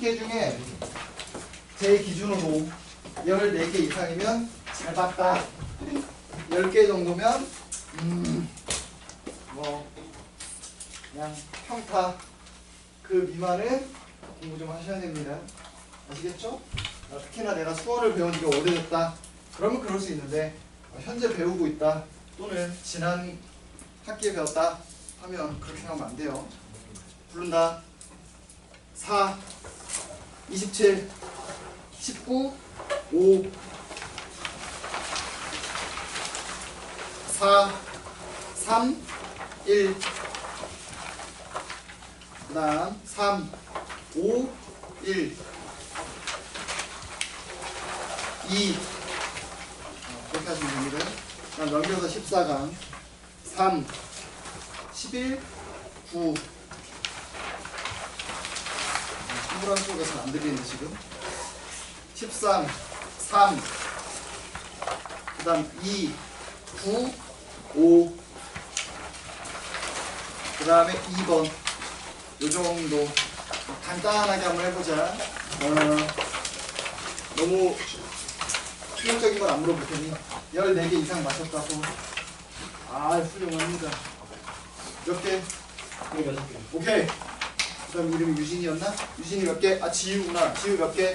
20개 중에 제 기준으로 14개 이상이면 잘 봤다. 10개 정도면 뭐 그냥 평타. 그 미만은 공부 좀 하셔야 됩니다. 아시겠죠? 특히나 내가 수어를 배운 지가 오래됐다. 그러면 그럴 수 있는데 현재 배우고 있다. 또는 지난 학기에 배웠다 하면 그렇게 하면 안 돼요. 부른다. 4, 27, 19, 5, 4, 3, 1. 그 다음 3, 5, 1, 2. 그렇게 하시면 됩니다. 그 다음 넘겨서 14강 3, 11, 9. 동그란 속에서는 안 들리는데 지금 13, 3, 그 다음 2, 9, 5, 그 다음에 2번. 요 정도 간단하게 한번 해보자. 너무 충격적인 건 안 물어볼 테니 14개 이상 마셨다고. 훌륭합니다. 몇 개? 6개. 오케이. 그 다음 이름이 유진이었나? 유진이 몇 개? 지우구나. 지우 몇 개?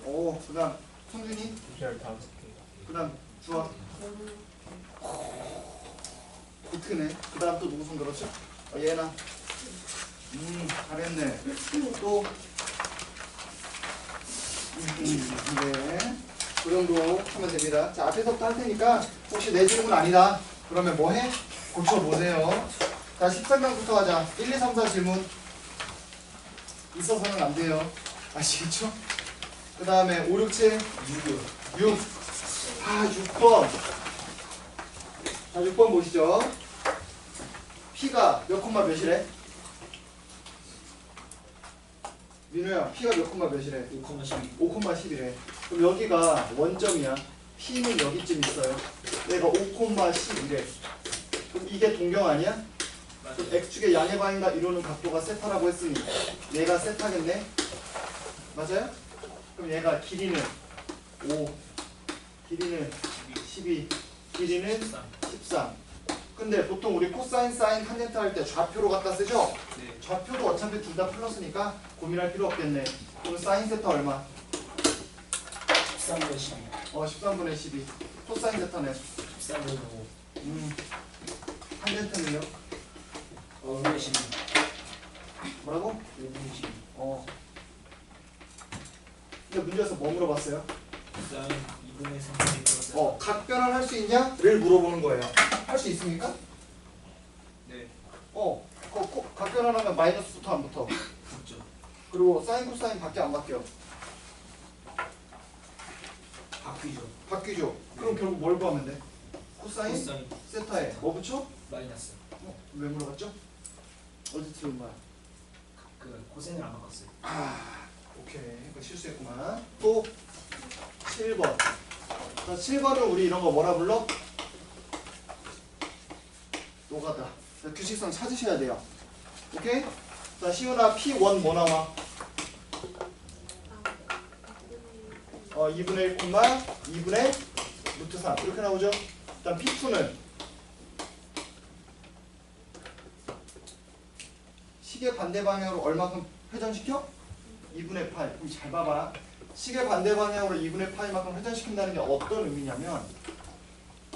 오, 그 다음 성준이? 15개. 그 다음 주아? 비트네. 그 다음 또 누구 손 들었죠? 얘나. 잘했네. 또 네. 그 정도 하면 됩니다. 자, 앞에서부터 할 테니까 혹시 내 질문 아니다 그러면 뭐 해? 고쳐보세요. 자, 13강부터 하자. 1, 2, 3, 4 질문 있어서는 안 돼요. 아시겠죠? 그 다음에 5, 6, 7 6. 6번. 자, 6번 보시죠. P가 몇 콤마 몇이래? 민우야, P가 몇 콤마 몇이래? 5,12. 5,10이래. 그럼 여기가 원점이야. P는 여기쯤 있어요. 얘가 5,11이래. 그럼 이게 동경 아니야? 그럼 X축의 양의 방향과 이루는 각도가 세타라고 했으니 얘가 세타겠네? 맞아요? 그럼 얘가 길이는 5, 길이는 12, 길이는 13. 근데 보통 우리 코사인, 사인, 탄젠트 할 때 좌표로 갖다 쓰죠? 네. 좌표도 어차피 둘 다 플러스니까 고민할 필요 없겠네. 그럼 사인 세타 얼마? 13분의 12. 13분의 12. 코사인 세타는? 13분의 5. 탄젠트는요? 5분의 12. 뭐라고? 5분의 12. 근데 문제에서 뭐 물어봤어요? 사인 2분의 3분의 1. 각변환 할 수 있냐?를 물어보는 거예요. 할 수 있습니까? 네. 각변환하면 마이너스 붙어 안 붙어? 붙죠. 그리고 사인 코사인 밖에 안 바뀌어? 바뀌죠. 바뀌죠. 그럼 결국 뭘 구하면 돼? 코사인 코사인 세타에 뭐 붙여? 마이너스. 왜 물어봤죠? 어디 들은 거야? 그 코사인을 안 바꿨어요. 오케이. 이거 실수했구만. 또 7번. 자, 7번은 우리 이런 거 뭐라 불러? 노가다. 자, 규칙성 찾으셔야 돼요. 오케이? 자, 시훈아 P1 뭐 나와? 2분의 1, 2분의 루트 3 이렇게 나오죠? 일단 P2는 시계 반대 방향으로 얼마큼 회전시켜? 2분의 8. 그럼 잘 봐봐. 시계 반대 방향으로 2분의 8만큼 회전시킨다는 게 어떤 의미냐면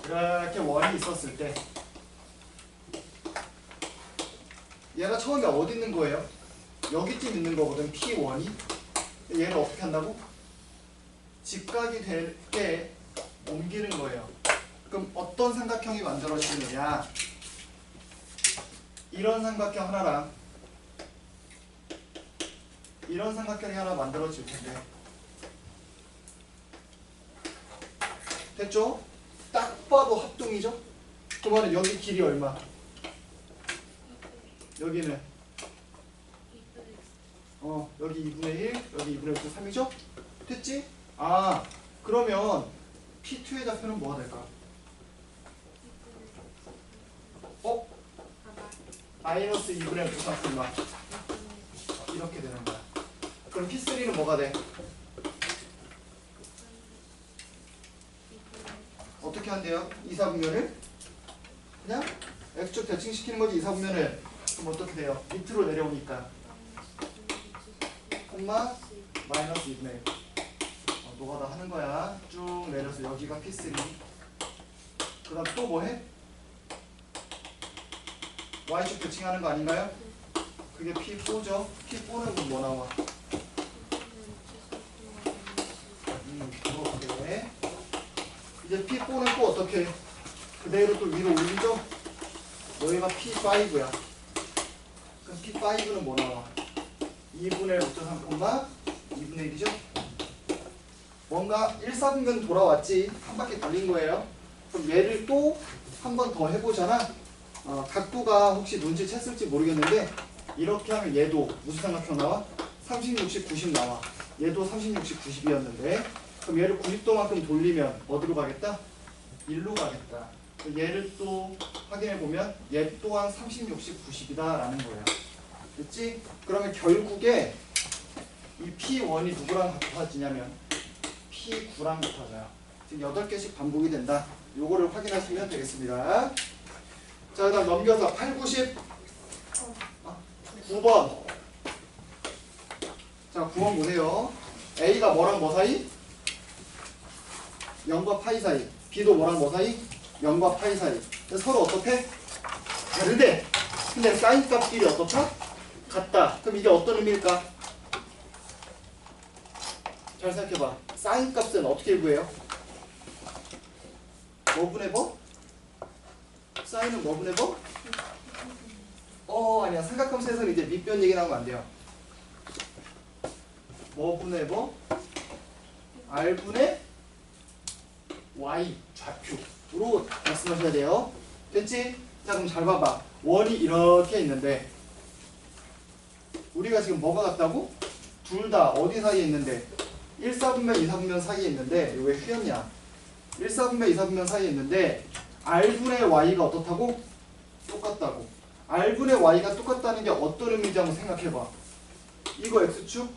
이렇게 원이 있었을 때 얘가 처음에 어디 있는 거예요? 여기쯤 있는 거거든. P1이. 얘를 어떻게 한다고? 직각이 될 때 옮기는 거예요. 그럼 어떤 삼각형이 만들어지느냐? 이런 삼각형 하나랑 이런 삼각형이 하나 만들어질 텐데 됐죠? 딱 봐도 합동이죠? 그러면 여기 길이 얼마? 여기는 여기 2분의 1, 여기 2분의 3이죠? 됐지? 그러면 P2의 좌표는 뭐가 될까? 마이너스 2분의 9 3 얼마? 이렇게 되는 거야. 그럼 P3는 뭐가 돼? 어떻게 한대요? 이사분면을 그냥 x축 대칭시키는 거지. 이사분면을. 그럼 어떻게 돼요? 밑으로 내려오니까 콤마 마이너스 2분의 1. 노가다 하는 거야. 쭉 내려서 여기가 P3. 그 다음 또 뭐 해? y축 대칭하는 거 아닌가요? 그게 P4죠. P4는 뭐 나와? 이렇게. 이제 P4는 또 어떻게 해? 그대로 또 위로 올리죠? 여기가 P5야. 그럼 P5는 뭐 나와? 2분의 5.3 2분의 1이죠? 뭔가 1사분면 돌아왔지. 한 바퀴 돌린 거예요. 그럼 얘를 또 한 번 더 해보잖아. 각도가 혹시 눈치챘을지 모르겠는데 이렇게 하면 얘도 무슨 삼각형 나와? 30, 60, 90 나와. 얘도 30, 60, 90이었는데 그럼 얘를 90도만큼 돌리면 어디로 가겠다? 1로 가겠다. 얘를 또 확인해보면 얘 또한 30, 60, 90이다 라는 거야. 됐지? 그러면 결국에 이 P1이 누구랑 같아지냐면 P9랑 같아져요. 지금 8개씩 반복이 된다. 요거를 확인하시면 되겠습니다. 자, 그 다음 넘겨서 8, 90 9번. 자, 9번 보세요. A가 뭐랑 뭐 사이? 0과 파이 사이. B도 뭐랑 뭐 사이? 0과 파이 사이. 서로 어떻게? 다른데 근데 사인 값끼리 어떻다? 같다. 그럼 이게 어떤 의미일까? 잘 생각해봐. 사인 값은 어떻게 구해요? 뭐 분의 뭐? 사인은 뭐 분의 뭐? 아니야. 삼각함수에서는 이제 밑변 얘기 나오면 안 돼요. 뭐 분의 뭐? R 분의 Y 좌표로 말씀하셔야 돼요. 됐지? 자, 그럼 잘 봐봐. 원이 이렇게 있는데 우리가 지금 뭐가 같다고? 둘 다 어디 사이에 있는데? 1사분면, 2사분면 사이에 있는데 이거 왜 휘었냐? 1사분면, 2사분면 사이에 있는데 R분의 Y가 어떻다고? 똑같다고. R분의 Y가 똑같다는 게 어떤 의미인지 한번 생각해봐. 이거 X축,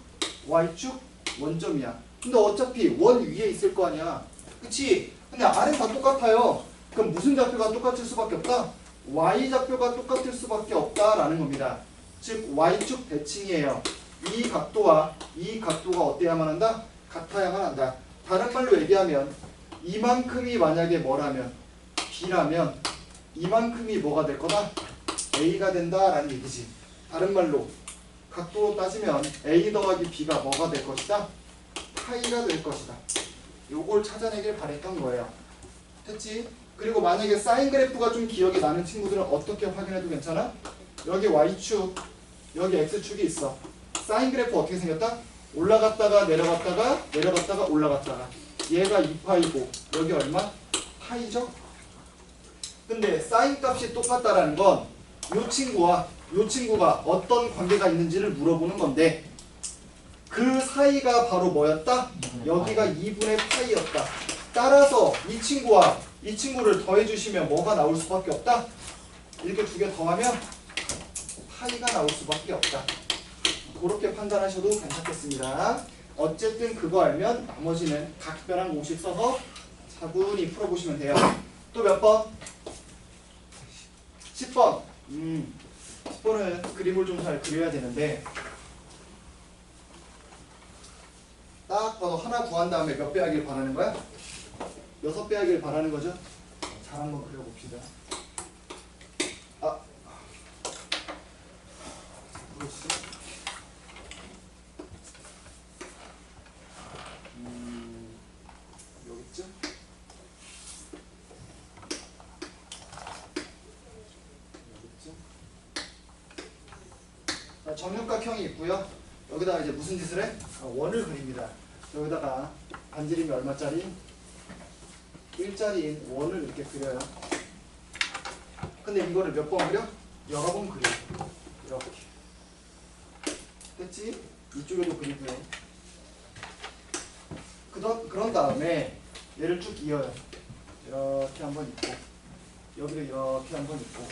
Y축, 원점이야. 근데 어차피 원 위에 있을 거 아니야. 그치? 근데 R은 다 똑같아요. 그럼 무슨 좌표가 똑같을 수밖에 없다? Y 좌표가 똑같을 수밖에 없다라는 겁니다. 즉 Y축 대칭이에요. 이 각도와 이 각도가 어때야만 한다? 같아야만 한다. 다른 말로 얘기하면 이만큼이 만약에 뭐라면 B라면 이만큼이 뭐가 될 거다? A가 된다라는 얘기지. 다른 말로 각도로 따지면 A 더하기 B가 뭐가 될 것이다? 파이가 될 것이다. 요걸 찾아내길 바랬던 거예요. 됐지? 그리고 만약에 사인 그래프가 좀 기억이 나는 친구들은 어떻게 확인해도 괜찮아? 여기 Y축, 여기 X축이 있어. 사인 그래프 어떻게 생겼다? 올라갔다가 내려갔다가 내려갔다가 올라갔다가. 얘가 2파이고 여기 얼마? 파이죠? 근데 사인 값이 똑같다라는 건 요 친구와 요 친구가 어떤 관계가 있는지를 물어보는 건데 그 사이가 바로 뭐였다? 여기가 2분의 파이였다. 따라서 이 친구와 이 친구를 더해주시면 뭐가 나올 수밖에 없다? 이렇게 두 개 더하면 파이가 나올 수밖에 없다. 그렇게 판단하셔도 괜찮겠습니다. 어쨌든 그거 알면 나머지는 각별한 공식 써서 차분히 풀어보시면 돼요. 또 몇 번? 10번. 10번은 그림을 좀 잘 그려야 되는데 딱 봐도 하나 구한 다음에 몇 배 하길 바라는 거야? 6배 하길 바라는 거죠? 잘 한번 그려봅시다. 그렇지. 여기쯤? 여기쯤? 정육각형이 있고요. 여기다가 이제 무슨 짓을 해? 원을 그립니다. 여기다가 반지름이 얼마짜리? 1짜리인 원을 이렇게 그려요. 근데 이거를 몇 번 그려? 여러 번 그려. 이렇게. 됐지? 이쪽에도 그리고요. 그런 다음에 얘를 쭉 이어요. 이렇게 한번 있고 여기도 이렇게 한번 있고.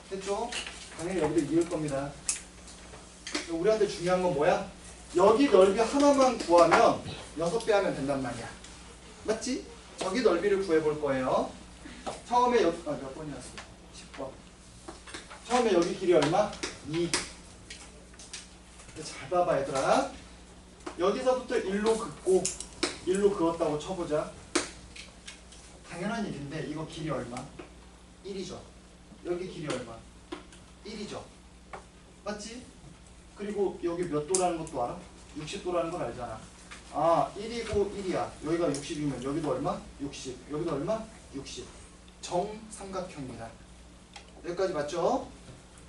됐죠? 당연히 여기도 이을 겁니다. 우리한테 중요한 건 뭐야? 여기 넓이 하나만 구하면 6배 하면 된단 말이야. 맞지? 저기 넓이를 구해볼 거예요. 처음에 여기 몇 번이었어? 10번. 처음에 여기 길이 얼마? 2. 잘 봐봐 얘들아. 여기서부터 1로 긋고 1로 그었다고 쳐보자. 당연한 일인데 이거 길이 얼마? 1이죠. 여기 길이 얼마? 1이죠. 맞지? 그리고 여기 몇 도라는 것도 알아? 60도라는 걸 알잖아. 아 1이고 1이야. 여기가 60이면 여기도 얼마? 60. 여기도 얼마? 60. 정삼각형입니다. 여기까지 맞죠?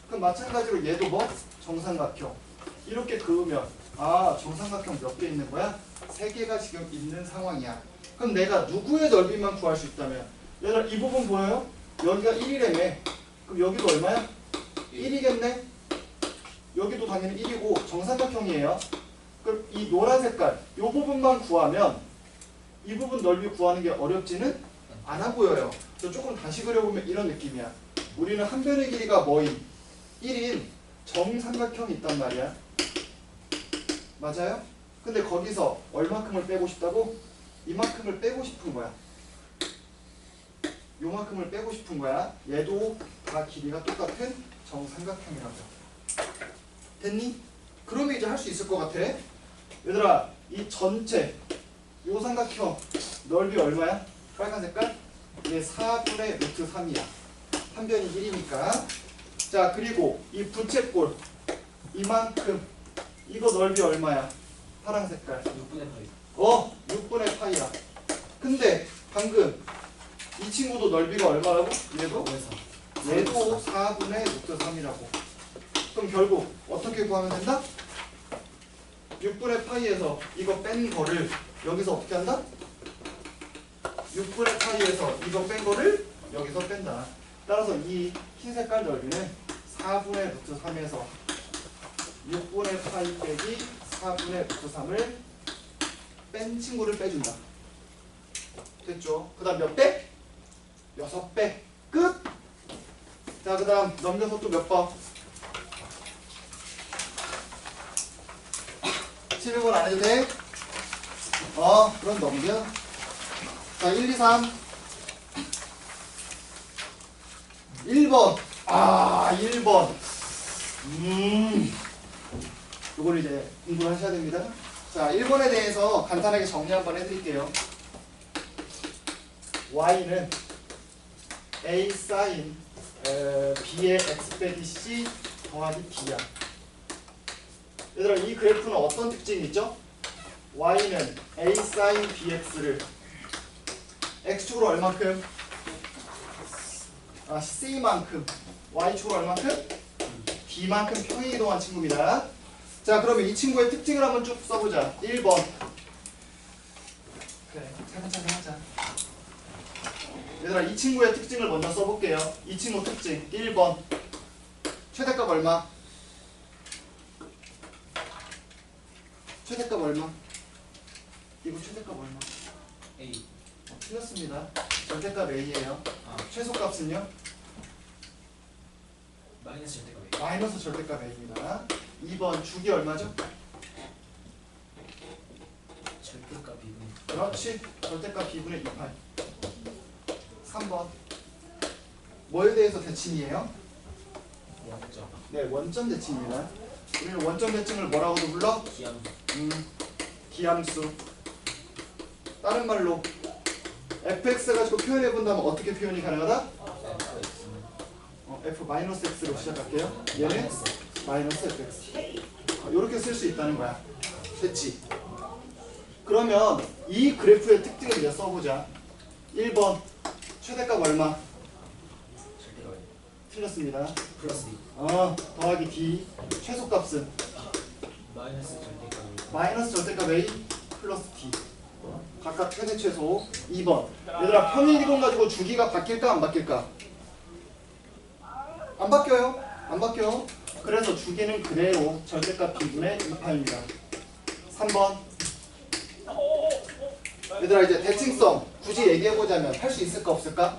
그럼 마찬가지로 얘도 뭐? 정삼각형. 이렇게 그으면 아 정삼각형 몇 개 있는 거야? 3개가 지금 있는 상황이야. 그럼 내가 누구의 넓이만 구할 수 있다면 얘들아 이 부분 보여요? 여기가 1이라며. 그럼 여기도 얼마야? 1이겠네? 여기도 당연히 1이고 정삼각형이에요. 그럼 이 노란 색깔 이 부분만 구하면 이 부분 넓이 구하는 게 어렵지는 않아 보여요. 조금 다시 그려보면 이런 느낌이야. 우리는 한 변의 길이가 뭐인? 1인 정삼각형이 있단 말이야. 맞아요? 근데 거기서 얼마큼을 빼고 싶다고? 이만큼을 빼고 싶은 거야. 요만큼을 빼고 싶은 거야. 얘도 다 길이가 똑같은 정삼각형이라고. 됐니? 그러면 이제 할 수 있을 것 같아. 얘들아 이 전체 요 삼각형 넓이 얼마야? 빨간 색깔? 이게 4분의 루트 3이야. 한 변이 1이니까. 자 그리고 이 부채꼴 이만큼 이거 넓이 얼마야? 파란 색깔 6분의 8. 6분의 파이야. 근데 방금 이 친구도 넓이가 얼마라고? 얘도? 얘도 4분의 루트 3이라고. 그럼 결국 어떻게 구하면 된다? 6분의 파이에서 이거 뺀 거를 여기서 어떻게 한다? 6분의 파이에서 이거 뺀 거를 여기서 뺀다. 따라서 이 흰색깔 넓이는 4분의 루트 3에서 6분의 파이 빼기 4분의 루트 3을 뺀 친구를 빼준다. 됐죠? 그 다음 몇 배? 6배. 끝! 자, 그 다음 넘겨서 또 몇 번? 11번 안 해도 돼? 그럼 넘겨. 자, 1, 2, 3. 1번. 1번. 요걸 이제 공부를 하셔야 됩니다. 자, 1번에 대해서 간단하게 정리 한번 해드릴게요. y는 a sin b의 x 빼기 c 더하기 d야. 얘들아 이 그래프는 어떤 특징이 있죠? y는 a sin bx를 x축으로 얼만큼? c만큼. y축으로 얼만큼? d만큼 평행이동한 친구입니다. 자 그러면 이 친구의 특징을 한번 쭉 써보자. 1번. 그래 차근차근 하자. 얘들아 이 친구의 특징을 먼저 써볼게요. 이 친구 특징 1번 최대값 얼마? 최대값 얼마? 이거 최대값 얼마? A. 틀렸습니다. 절대값 A예요. 최소값은요? 마이너스 절대값 A. 마이너스 절대값 A입니다. 2번 주기 얼마죠? 절대값 B분의. 그렇지. 절대값 B분의 28. 3번 뭐에 대해서 대칭이에요? 원점. 네, 원점 대칭입니다. 우리는 원점 대칭을 뭐라고도 불러? 기함. 기함수. 다른 말로 fx 가지고 표현해 본다면 어떻게 표현이 가능하다? f-x로 시작할게요. 얘는 마이너스 fx. 이렇게 쓸 수 있다는 거야. 됐지? 그러면 이 그래프의 특징을 이제 써보자. 1번 최대값 얼마? 절대값 A. 틀렸습니다. 플러스 D. 더하기 d. 최소값은 마이너스 절대값 A. 마이너스 절대값 a 플러스 d. 각각 최대 최소. 2번 얘들아 평행이동 가지고 주기가 바뀔까 안 바뀔까? 안 바뀌어요. 안 바뀌어. 그래서 주기는 그대로 절대값 b분의 2파입니다. 3번 얘들아 이제 대칭성 굳이 얘기해보자면 할 수 있을까 없을까?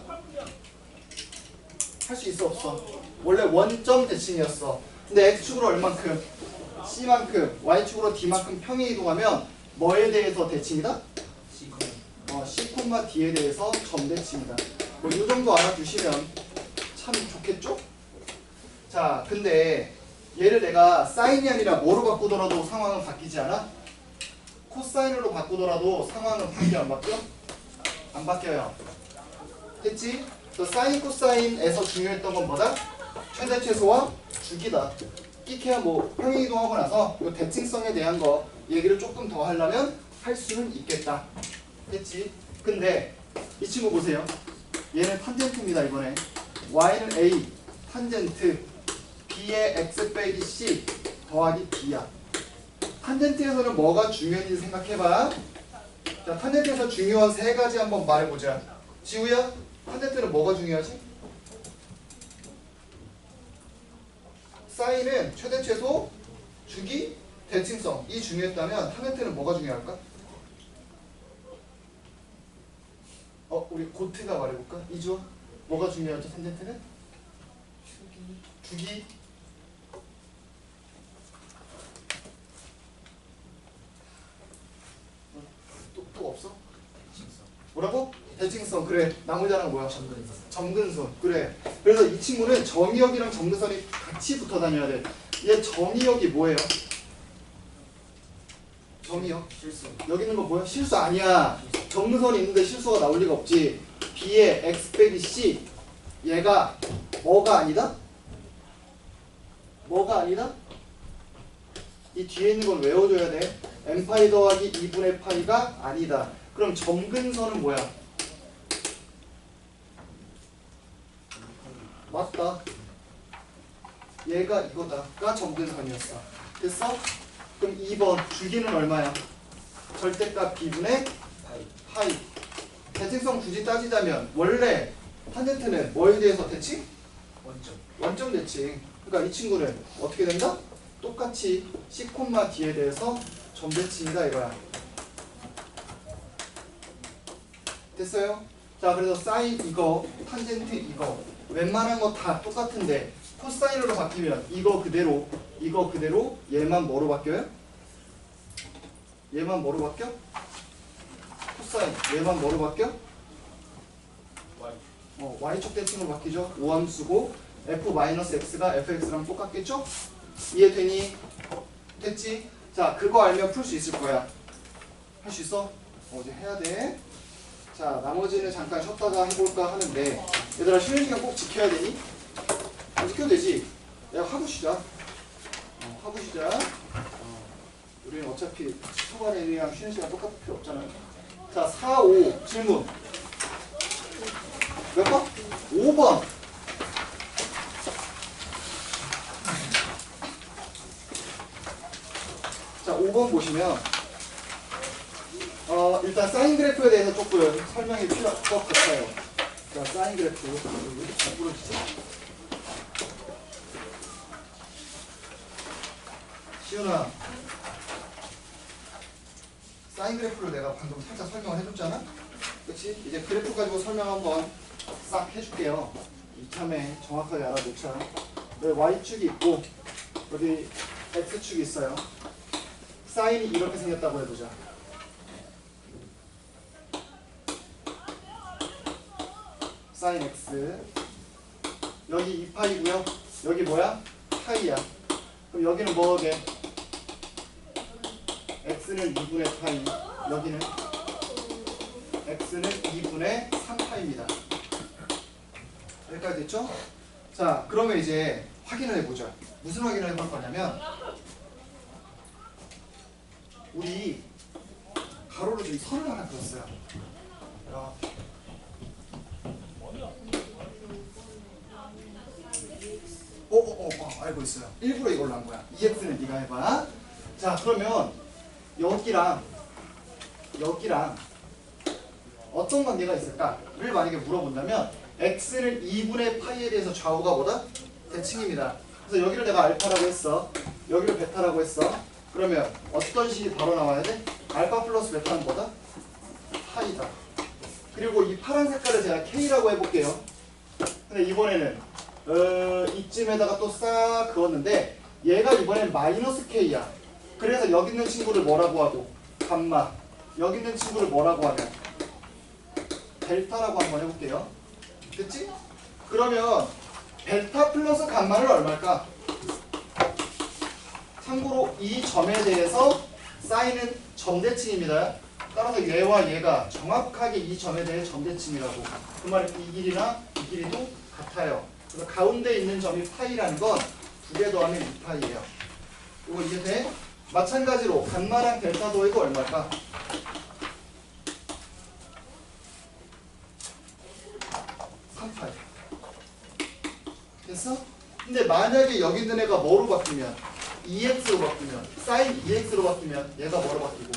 할 수 있어 없어? 원래 원점 대칭이었어. 근데 x축으로 얼만큼? C만큼 Y축으로 D만큼 평행 이동하면 뭐에 대해서 대칭이다? C, D에 대해서 점대칭이다. 뭐 이 정도 알아두시면 참 좋겠죠? 자, 근데 얘를 내가 사인이 아니라 뭐로 바꾸더라도 상황은 바뀌지 않아? 코사인으로 바꾸더라도 상황은 바뀌어 안 바뀌어? 안 바뀌어요. 됐지? 그래서 사인 코사인에서 중요했던 건 뭐다? 최대 최소와 주기다. 끼케야 뭐 평행 이동하고 나서 이 대칭성에 대한 거 얘기를 조금 더 하려면 할 수는 있겠다. 됐지? 근데 이 친구 보세요. 얘는 탄젠트입니다. 이번에 y는 a 탄젠트 b의 x 빼기 c 더하기 b야. 탄젠트에서는 뭐가 중요한지 생각해봐. 자, 탄젠트에서 중요한 세 가지 한번 말해보자. 지우야, 탄젠트는 뭐가 중요하지? 사인은 최대 최소, 주기, 대칭성 이 중요했다면 탄젠트는 뭐가 중요할까? 우리 고트가 말해볼까? 이주아, 뭐가 중요하죠? 탄젠트는? 주기. 또 없어? 뭐라고? 대칭성. 그래. 나머지 하나는 뭐야? 점근선. 그래. 그래서 이 친구는 정의역이랑 점근선이 같이 붙어 다녀야 돼. 얘 정의역이 뭐예요? 정의역. 실수. 여기 있는 거 뭐야? 실수 아니야. 점근선이 있는데 실수가 나올 리가 없지. B의 X 빼기 C. 얘가 뭐가 아니다? 뭐가 아니다? 이 뒤에 있는 건 외워줘야 돼. n파이 더하기 2분의 파이가 아니다. 그럼 점근선은 뭐야? 맞다. 얘가 이거다가 점근선이었어. 됐어? 그럼 2번 주기는 얼마야? 절대값 b분의 파이. 대칭성 굳이 따지자면 원래 탄젠트는 뭐에 대해서 대칭? 원점 대칭. 그러니까 이 친구는 어떻게 된다? 똑같이 C, D에 대해서 점대칭이다 이거야. 됐어요? 자, 그래서 사인 이거, 탄젠트 이거 웬만한 거 다 똑같은데 코사인으로 바뀌면 이거 그대로 얘만 뭐로 바뀌어요? 얘만 뭐로 바뀌어? 코사인 얘만 뭐로 바뀌어? Y축 대칭으로 바뀌죠. 오함수고 f-x가 fx랑 똑같겠죠? 이해되니? 됐지? 자, 그거 알면 풀 수 있을 거야. 할 수 있어? 이제 해야 돼. 자, 나머지는 잠깐 쉬었다가 해볼까 하는데 얘들아 쉬는 시간 꼭 지켜야 되니? 안 지켜도 되지? 내가 하고 쉬자. 하고 쉬자. 우리는 어차피 초반에 그냥 쉬는 시간 똑같을 필요 없잖아. 자, 4, 5 질문. 몇 번? 5번. 자, 5번 보시면 일단 사인 그래프에 대해서 조금 설명이 필요할 것 같아요. 자, 사인 그래프 왜 이렇게 잘 부러지지? 시윤아, 사인 그래프를 내가 방금 살짝 설명을 해줬잖아? 그치? 이제 그래프 가지고 설명 한번 싹 해줄게요. 이참에 정확하게 알아놓자. 여기 Y축이 있고 여기 X축이 있어요. 사인이 이렇게 생겼다고 해보자. 사인 X 여기 2파이고요. 여기 뭐야? 파이야. 그럼 여기는 뭐게? X는 2분의 파이. 여기는 X는 2분의 3파입니다. 여기까지 됐죠? 자, 그러면 이제 확인을 해보자. 무슨 확인을 해볼 거냐면 우리 가로로 이 선을 하나 그렸어요. 알고 있어요. 일부러 이걸로 한 거야. EX는 네가 해봐. 자, 그러면 여기랑 어떤 관계가 있을까를 만약에 물어본다면 x는 2분의 파이에 대해서 좌우가 뭐다? 대칭입니다. 그래서 여기를 내가 알파라고 했어. 여기를 베타라고 했어. 그러면 어떤 식이 바로 나와야 돼? 알파 플러스 베타는 뭐다? 파이다. 그리고 이 파란 색깔을 제가 K라고 해볼게요. 근데 이번에는 이쯤에다가 또 싹 그었는데 얘가 이번엔 마이너스 k야. 그래서 여기 있는 친구를 뭐라고 하고 감마, 여기 있는 친구를 뭐라고 하면 델타라고 한번 해볼게요. 됐지? 그러면 델타 플러스 감마는 얼마일까? 참고로 이 점에 대해서 사인은 점대칭입니다. 따라서 얘와 얘가 정확하게 이 점에 대해 점대칭이라고. 그 말은 이 길이나 이 길이도 같아요. 그래서 가운데 있는 점이 파이라는 건 두 개 더하면 2파이예요. 이거 이해돼? 마찬가지로 감마랑 델타 더해도 얼마일까? 3파이. 됐어? 근데 만약에 여기 있는 애가 뭐로 바뀌면 2x로 바뀌면 sin 2x로 바뀌면 얘가 뭐로 바뀌고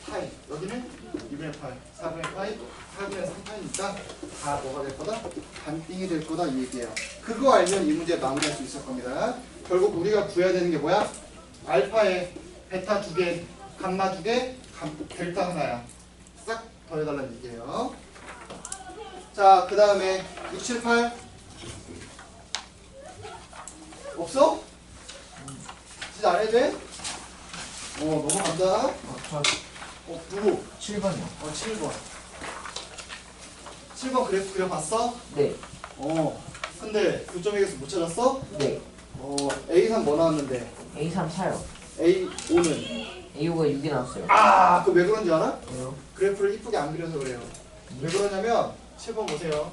파이. 여기는 2분의 파이, 4분의 파이, 4분의 3파이니까 다 뭐가 될 거다? 반띵이 될 거다 이 얘기예요. 그거 알면 이 문제 마무리할 수 있을 겁니다. 결국 우리가 구해야 되는 게 뭐야? 알파에 베타 2개, 감마 2개, 델타 하나야. 싹 더해달라는 얘기예요. 자, 그 다음에 678 없어? 진짜 안 해도 돼? 넘어간다. 누구? 7번이요. 7번. 7번 그래프 그려봤어? 네. 근데 교점에서 못 찾았어? 네. A3 뭐 나왔는데? A3 4요. A5는? A5가 6이 나왔어요. 그거 왜 그런지 알아? 왜요? 그래프를 이쁘게 안 그려서 그래요. 왜 그러냐면 7번 보세요.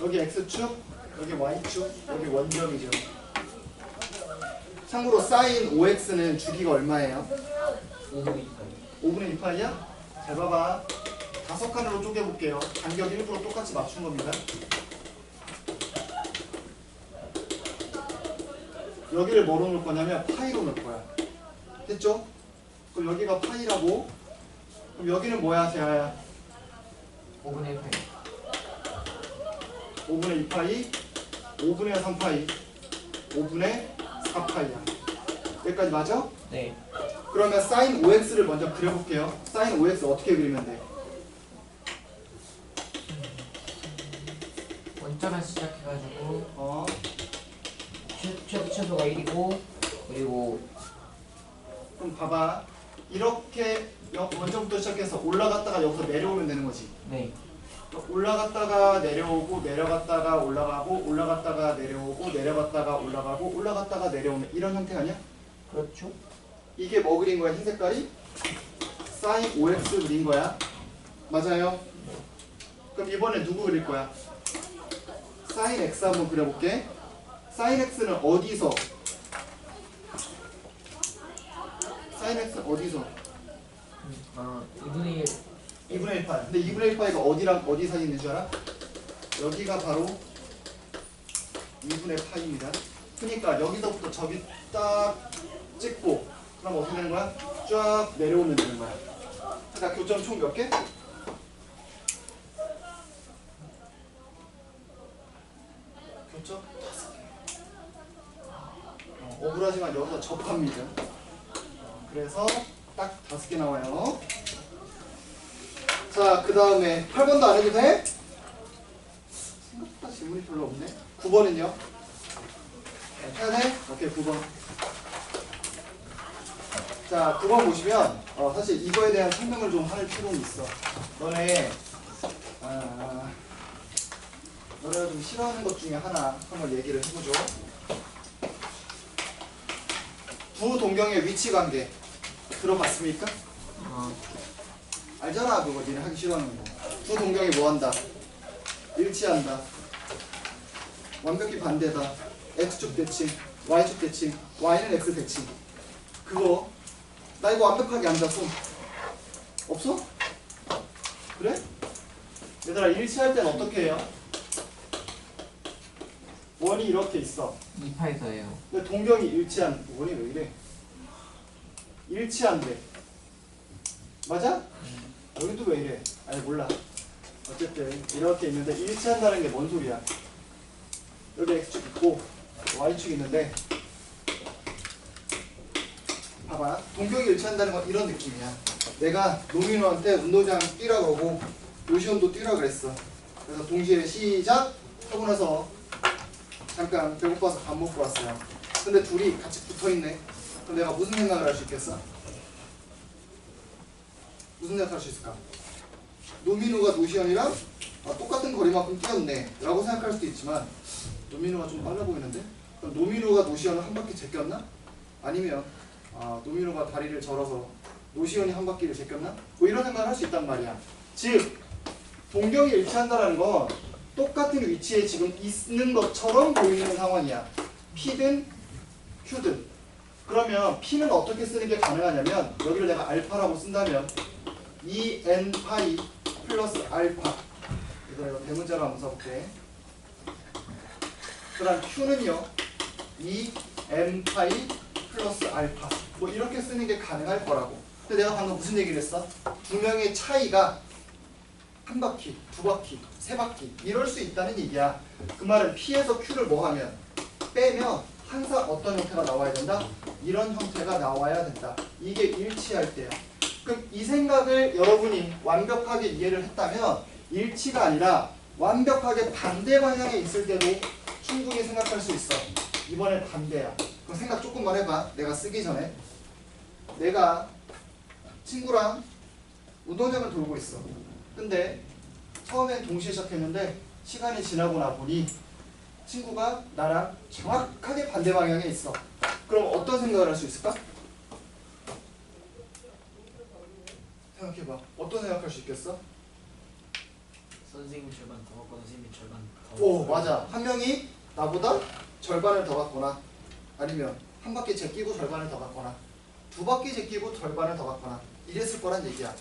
여기 X축, 여기 Y축, 여기 원점이죠. 참고로 sin 5x는 주기가 얼마예요? 5분의 5분의 2파이야? 잘 봐봐. 5칸으로 쪼개볼게요. 간격 일부러 똑같이 맞춘 겁니다. 여기를 뭐로 넣을 거냐면 파이로 넣을 거야. 됐죠? 그럼 여기가 파이라고. 그럼 여기는 뭐야, 재하야? 5분의 8. 5분의 2파이, 5분의 3파이, 5분의 4파이야. 여기까지 맞아? 네. 그러면 sin 5x를 먼저 그려볼게요. sin 5x 어떻게 그리면 돼? 원점에서 시작해가지고 최소가 1이고 그리고 그럼 봐봐. 이렇게 원점부터 시작해서 올라갔다가 여기서 내려오면 되는 거지. 네. 올라갔다가 내려오고 내려갔다가 올라가고 올라갔다가 내려오고 내려갔다가 올라가고 올라갔다가 내려오는 이런 형태 아니야? 그렇죠. 이게 뭐 그린 거야? 흰 색깔이? sin 5x 그린 거야. 맞아요? 그럼 이번에 누구 그릴 거야? sin x 한번 그려볼게. sin x는 어디서? sin x는 어디서? 2분의 1. 2분의 1파이. 근데 2분의 1파이가 어디랑 어디 사이에 있는 줄 알아? 여기가 바로 2분의 파이입니다. 그러니까 여기서부터 저기 딱 찍고 그럼 어떻게 되는 거야? 쫙 내려오면 되는 거야. 자, 교점 총 몇 개? 교점 5개. 억울하지만 여기서 접합니다. 그래서 딱 5개 나와요. 자, 그 다음에 8번도 안 해도 돼? 생각보다 질문이 별로 없네. 9번은요? 해야 돼? 오케이, 9번. 자, 9번 보시면 사실 이거에 대한 설명을 좀 할 필요는 있어. 너네가 좀 싫어하는 것 중에 하나 한번 얘기를 해보죠. 두 동경의 위치 관계 들어봤습니까? 알잖아, 그거 니네 하기 싫어하는 거. 두 동경이 뭐한다? 일치한다. 완벽히 반대다. x축 대칭, y축 대칭, y는 x 대칭. 그거 나 이거 완벽하게 안 잡고 없어? 그래? 얘들아, 일치할 땐 어떻게 해요? 원이 이렇게 있어. 2파이서예요. 근데 동경이 일치한 원이 왜 이래? 일치한대. 맞아? 여기도 왜 이래? 아니 몰라. 어쨌든 이렇게 있는데 일치한다는 게 뭔 소리야? 여기 x축 있고 y축 있는데 봐봐. 동경이 일치한다는 건 이런 느낌이야. 내가 노민호한테 운동장 뛰라 그러고 요시온도 뛰라 그랬어. 그래서 동시에 시작 하고 나서 잠깐 배고파서 밥 먹고 왔어요. 근데 둘이 같이 붙어있네. 그럼 내가 무슨 생각을 할 수 있겠어? 무슨 생각할 수 있을까? 노민우가 노시현이랑 똑같은 거리만큼 뛰었네 라고 생각할 수도 있지만 노민우가 좀 빨라 보이는데? 그럼 노민우가 노시현을 한 바퀴 제꼈나? 아니면 노민우가 다리를 절어서 노시현이 한 바퀴를 제꼈나? 뭐 이런 생각을 할 수 있단 말이야. 즉 동경이 일치한다는 건 똑같은 위치에 지금 있는 것처럼 보이는 상황이야. P든 Q든. 그러면 P는 어떻게 쓰는 게 가능하냐면 여기를 내가 알파라고 쓴다면 2n 파이 플러스 알파. 얘들아 이거 대문자로 한번 써볼게. 그 다음 Q는요 2m 파이 플러스 알파. 뭐 이렇게 쓰는 게 가능할 거라고. 근데 내가 방금 무슨 얘기를 했어? 두 명의 차이가 한 바퀴, 두 바퀴, 세 바퀴 이럴 수 있다는 얘기야. 그 말은 P에서 Q를 뭐 하면 빼면 항상 어떤 형태가 나와야 된다? 이런 형태가 나와야 된다. 이게 일치할 때야. 그럼 이 생각을 여러분이 완벽하게 이해를 했다면 일치가 아니라 완벽하게 반대 방향에 있을 때도 충분히 생각할 수 있어. 이번엔 반대야. 그럼 생각 조금만 해봐. 내가 쓰기 전에 내가 친구랑 운동장을 돌고 있어. 근데 처음엔 동시에 시작했는데 시간이 지나고 나 보니 친구가 나랑 정확하게 반대 방향에 있어. 그럼 어떤 생각을 할 수 있을까? 생각해봐. 어떤 생각할 수 있겠어? 선생님이 절반 더 갖거나 선생님이 절반 더 오 맞아. 한 명이 나보다 절반을 더 갖거나 아니면 한 바퀴 제끼고 절반을 더 갖거나 두 바퀴 제끼고 절반을 더 갖거나 이랬을 거란 얘기야.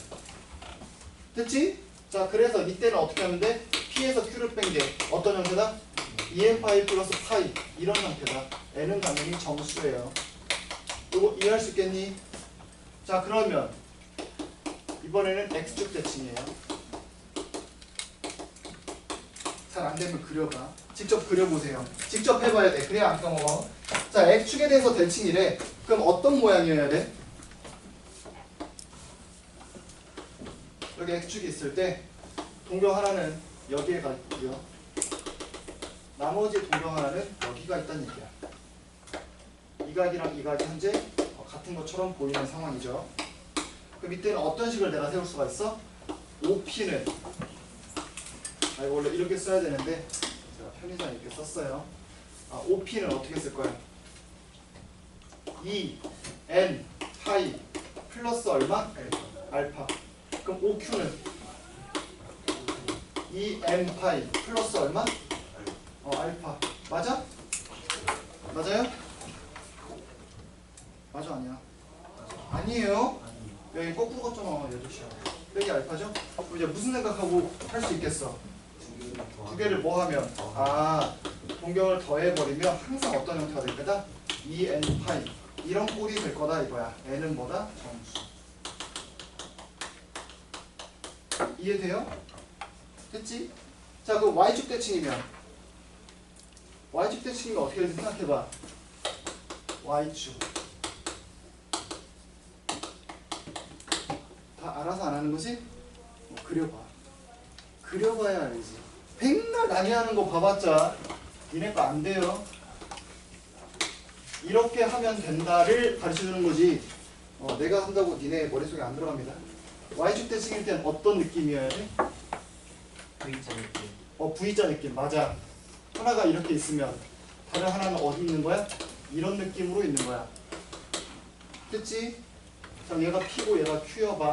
됐지? 자 그래서 이때는 어떻게 하면 돼? P에서 Q를 뺀 게 어떤 형태다? 2n 파이 플러스 파이 이런 형태다. n은 당연히 정수예요. 이거 이해할 수 있겠니? 자 그러면 이번에는 x축 대칭이에요. 잘 안되면 그려봐. 직접 그려보세요. 직접 해봐야 돼. 그래야 안 까먹어. 자 x축에 대해서 대칭이래. 그럼 어떤 모양이어야 돼? 여기 x축이 있을 때 동경 하나는 여기에 가 있고요. 나머지 동경 하나는 여기가 있다는 얘기야. 이 각이랑 이 각이 현재 같은 것처럼 보이는 상황이죠. 그럼 이때는 어떤 식을 내가 세울 수가 있어? OP는 이거 원래 이렇게 써야 되는데 제가 편의상에 이렇게 썼어요. OP는 어떻게 쓸 거야? 2n 파이 플러스 얼마? 알파. 그럼 OQ는 2n 파이 플러스 얼마? 알파. 맞아? 맞아요? 맞아 아니야? 아니에요? 여기 거꾸로 갔잖아 8시야. 여기 알파죠? 그럼 이제 무슨 생각하고 할 수 있겠어? 두 개를 뭐 하면? 동경을 더해버리면 항상 어떤 형태가 될 거다? 2n 파이 이런 꼴이 될 거다 이거야. n은 뭐다? 정수. 이해돼요? 됐지? 자 그럼 y축 대칭이면 y축 대칭이면 어떻게 되는지 생각해봐. y축 다 알아서 안 하는 거지? 그려봐. 그려봐야 알지. 백날 남이 하는 거 봐봤자 니네 거 안 돼요. 이렇게 하면 된다를 가르쳐주는 거지 내가 한다고 니네 머릿속에 안 들어갑니다. y축 대칭일 땐 어떤 느낌이어야 돼? V자 느낌. V자 느낌. 맞아. 하나가 이렇게 있으면 다른 하나는 어디 있는 거야? 이런 느낌으로 있는 거야. 됐지? 자 얘가 P고 얘가 Q여봐.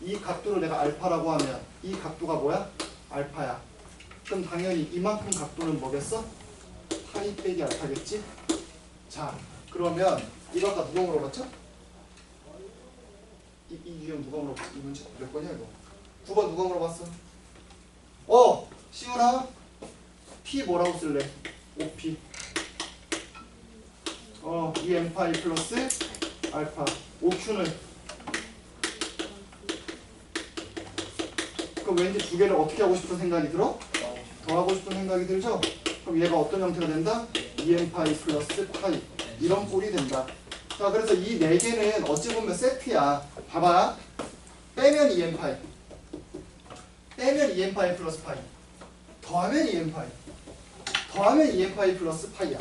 이 각도를 내가 알파라고 하면 이 각도가 뭐야? 알파야. 그럼 당연히 이만큼 각도는 뭐겠어? 파이 빼기 알파겠지? 자 그러면 이거 아까 누가 물어봤죠? 이 유형 누가 물어봤어? 이 문제 몇 번이야 이거? 9번 누가 물어봤어? 시훈아 P 뭐라고 쓸래? OP 2n 파이 플러스 알파. OQ는 그럼 왠지 두 개를 어떻게 하고 싶은 생각이 들어? 더 하고 싶은 생각이 들죠? 그럼 얘가 어떤 형태가 된다? 2n 파이 플러스 파이 이런 꼴이 된다. 자 그래서 이 네 개는 어찌 보면 세트야. 봐봐. 빼면 2n 파이 빼면 2n 파이 플러스 파이, 더하면 2n 파이, 더하면 2n 파이 플러스 파이야.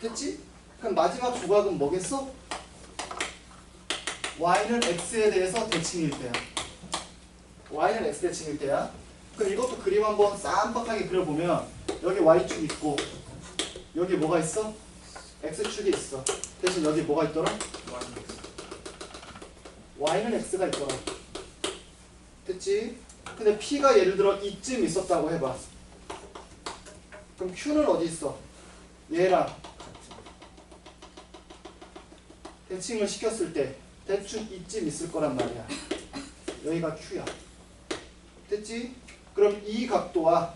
됐지? 그럼 마지막 조각은 뭐겠어? y는 x에 대해서 대칭일 때야. y는 x 대칭일 때야. 그럼 이것도 그림 한번 쌈박하게 그려보면 여기 y축 있고 여기 뭐가 있어? x축이 있어. 대신 여기 뭐가 있더라? y는 x가 있더라. 됐지? 근데 p가 예를 들어 이쯤 있었다고 해봐. 그럼 q는 어디 있어? 얘랑 대칭을 시켰을 때 대충 이쯤 있을 거란 말이야. 여기가 q야. 됐지? 그럼 이 각도와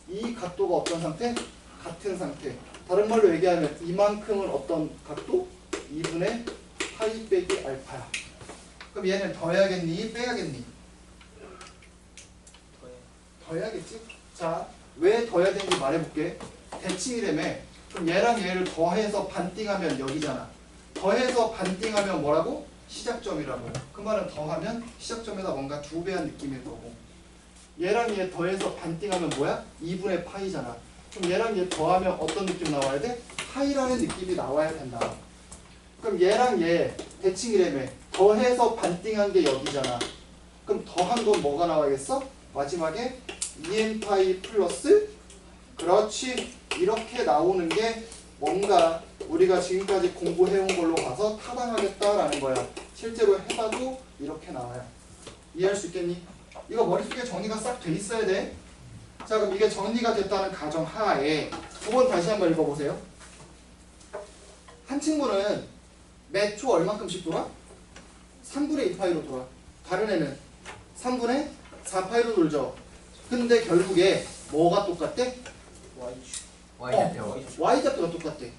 이 각도가 어떤 상태? 같은 상태. 다른 말로 얘기하면 이만큼은 어떤 각도? 2분의 파이 빼기 알파야. 그럼 얘는 더해야겠니? 빼야겠니? 더해야겠지? 자, 왜 더해야 되는지 말해볼게. 대칭이라며. 그럼 얘랑 얘를 더해서 반띵하면 여기잖아. 더해서 반띵하면 뭐라고? 시작점이라고. 그 말은 더하면 시작점에다 뭔가 2배한 느낌일 거고. 얘랑 얘 더해서 반띵하면 뭐야? 2분의 파이잖아. 그럼 얘랑 얘 더하면 어떤 느낌 나와야 돼? 파이라는 느낌이 나와야 된다. 그럼 얘랑 얘 대칭이라며. 더해서 반띵한 게 여기잖아. 그럼 더한 건 뭐가 나와야겠어? 마지막에 2n 파이 플러스, 그렇지, 이렇게 나오는 게 뭔가 우리가 지금까지 공부해온 걸로 봐서 타당하겠다라는 거야. 실제로 해봐도 이렇게 나와요. 이해할 수 있겠니? 이거 머릿속에 정리가 싹 돼 있어야 돼. 자, 그럼 이게 정리가 됐다는 가정 하에 9번 다시 한번 읽어보세요. 한 친구는 몇 초 얼마큼씩 돌아? 3분의 2파이로 돌아. 다른 애는 3분의 4파이로 돌죠. 근데 결국에 뭐가 똑같대? y좌표가 똑같대.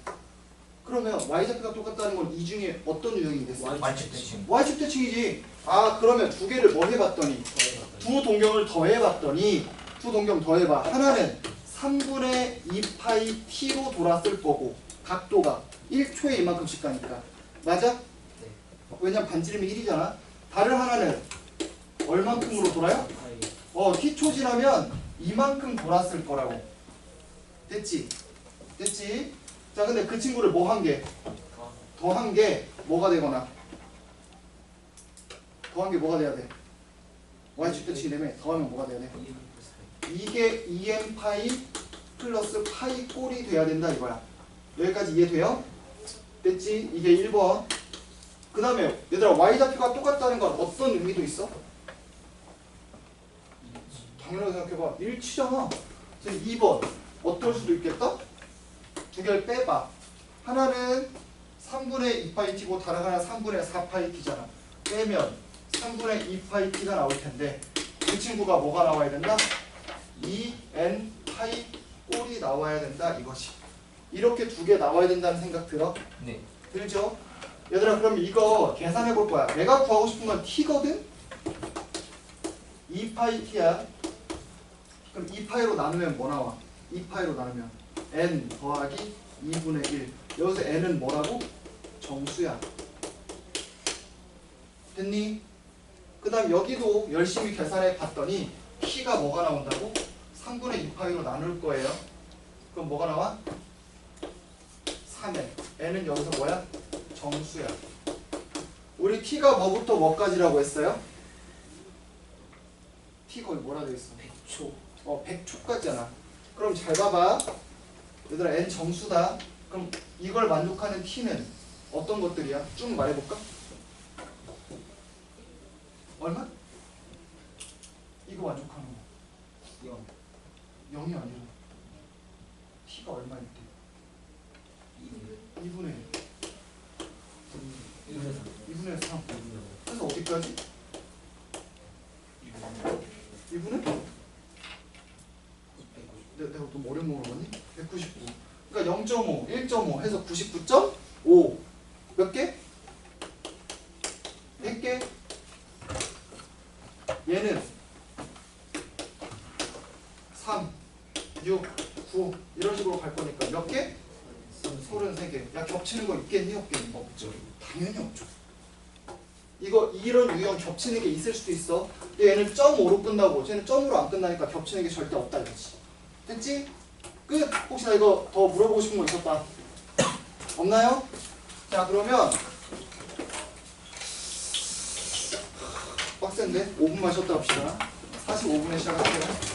그러면 y좌표가 똑같다는 건 이 중에 어떤 유형이 됐어? y축 대칭. y축 대칭이지. 아, 그러면 두 개를 뭐 해봤더니 두 동경을 더해봤더니 두 동경 더해봐. 하나는 3분의 2파이 t로 돌았을 거고 각도가 1초에 이만큼씩 가니까. 맞아? 왜냐면 반지름이 1이잖아. 다른 하나는 얼만큼으로 돌아요? t초 지나면 이만큼 돌았을 거라고. 됐지? 됐지? 자, 근데 그 친구를 뭐 한 게? 더한 게 뭐가 되거나 더한 게 뭐가 돼야 돼? y축 대칭이라며. 더하면 뭐가 돼야 돼? 이게 2n 파이 플러스 파이 꼴이 돼야 된다 이거야. 여기까지 이해돼요? 됐지? 이게 1번. 그 다음에 얘들아, y좌표가 똑같다는 건 어떤 의미도 있어? 당연하게 생각해봐. 일치잖아. 그래서 2번 어떨 수도 있겠다? 두 개를 빼봐. 하나는 3분의 2파이 t고 다른 하나는 3분의 4파이 t잖아. 빼면 3분의 2파이 t가 나올 텐데 그 친구가 뭐가 나와야 된다? 2n 파이 꼴이 나와야 된다 이것이. 이렇게 두 개 나와야 된다는 생각 들어? 네. 들죠? 얘들아, 그럼 이거 계산해 볼 거야. 내가 구하고 싶은 건 t거든? 2파이 t야. 그럼 2파이로 나누면 뭐 나와? 2파이로 나누면 n 더하기 2분의 1. 여기서 n은 뭐라고? 정수야. 됐니? 그 다음 여기도 열심히 계산해 봤더니 t가 뭐가 나온다고? 3분의 2파이로 나눌 거예요. 그럼 뭐가 나와? 3n. n은 여기서 뭐야? 정수야. 우리 t가 뭐부터 뭐까지라고 했어요? t 거기 뭐라 돼 있어? 100초. 100초까지잖아. 그럼 잘 봐봐. 얘들아, n 정수다. 그럼 이걸 만족하는 t는 어떤 것들이야? 쭉 말해볼까? 얼마? 이거 만족하는 거. 0. 0이 아니라 t가 얼마일 때? 2분의 1. 2분의 3. 그래서 어디까지? 2분의? 내가 좀 어려운 거 물어봤니? 199. 그러니까 0.5, 1.5 해서 99.5. 몇 개? 100개? 얘는 3, 6, 9 이런 식으로 갈 거니까 몇 개? 33개. 야, 겹치는 거 있겠니? 없겠니? 없죠. 당연히 없죠. 이런 유형 겹치는 게 있을 수도 있어. 얘는 0.5로 끝나고 쟤는 0으로 안 끝나니까 겹치는 게 절대 없다 이거지. 됐지? 끝. 혹시나 이거 더 물어보고 싶은 거 있었다. 없나요? 자 그러면 빡센데 5분만 쉬었다 합시다. 45분에 시작할게요.